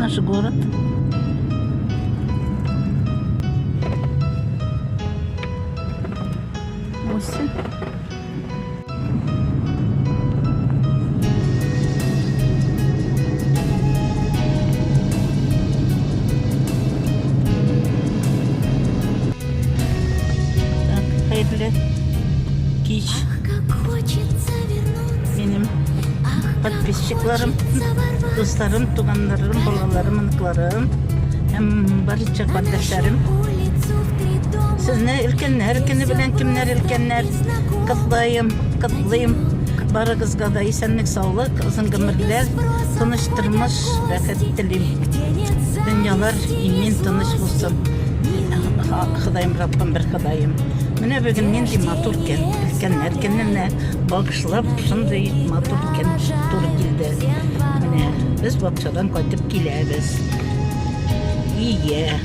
наш город. Осень. Так, hayırlı kış benim подписчикларым, достарым, тугандарым, балаларым, ыныкларым, һәм барча кардәшләрем. Сезне өлкәннәр көне белән кемнәр өлкәннәр котлыйм. Барыгызга да исәнлек, саулык, озын гомерләр, тыныч тормыш, бәхет телим. Дөньялар имин тыныч булсын. Ходаем Раббым бер ходаем. Менә бүген нинди матур икән. Өлкәннәр көненә багышлап шундый матур икән туры килде. Менә без бакчадан кайтып киләбез. Ие.